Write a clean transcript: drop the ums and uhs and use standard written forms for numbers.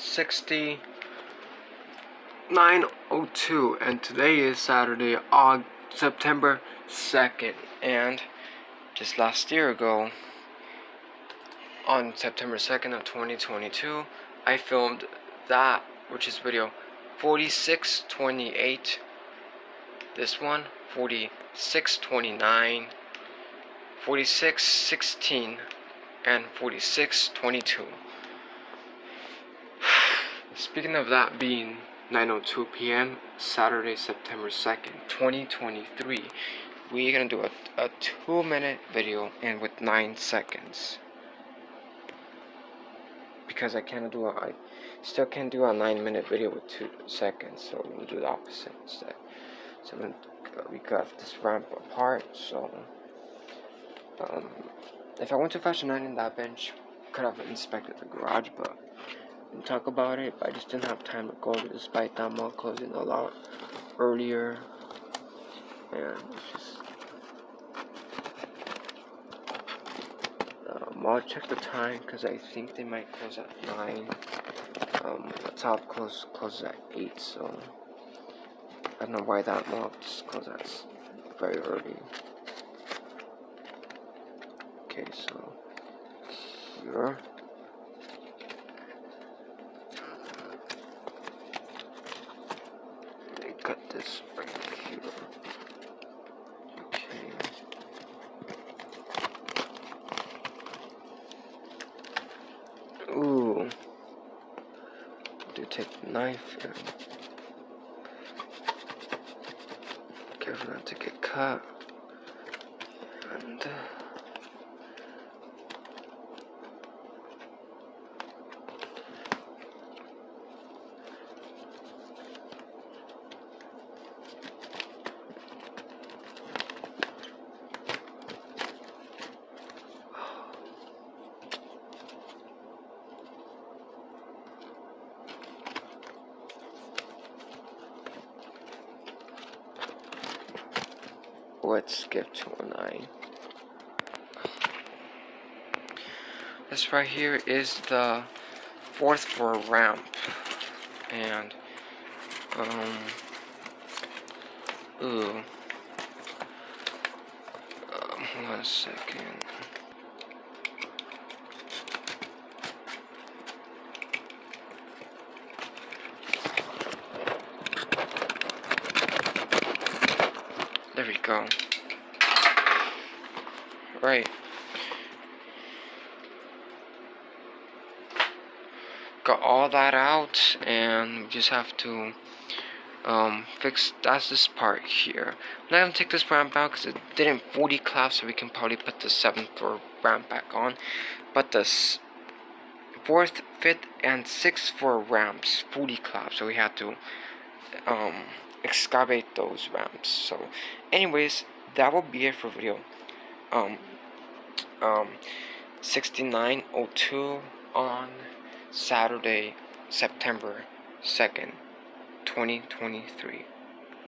69:02, and today is Saturday, September 2nd. And just last year ago, on September 2nd of 2022, I filmed that, which is video 4628. This one 4629, 4616, and 4622. Speaking of that being 9:02 p.m. Saturday, September 2nd, 2023, we're gonna do a 2-minute video and with 9 seconds. Because I still can't do a 9-minute video with 2 seconds, so we'll do the opposite instead. So we got this ramp apart, so if I went to Fashion 9 in that bench, could have inspected the garage, but and talk about it, but I just didn't have time to go despite that mall closing a lot earlier. And it's just I'll check the time because I think they might close at 9. The top closes at 8, so I don't know why that mall just closes at very early. Okay, so here. Cut this right here. Okay. Ooh. Do take the knife and careful not to get cut. And let's skip to 9. This right here is the 4th floor ramp, and hold on a second. There we go. Right. Got all that out, and we just have to that's this part here. I'm not gonna take this ramp out because it didn't fully collapse, so we can probably put the 7th floor ramp back on. But the 4th, 5th, and 6th floor ramps fully collapsed, so we had to excavate those ramps. So anyways, that will be it for video 69:02 on Saturday, September 2nd, 2023.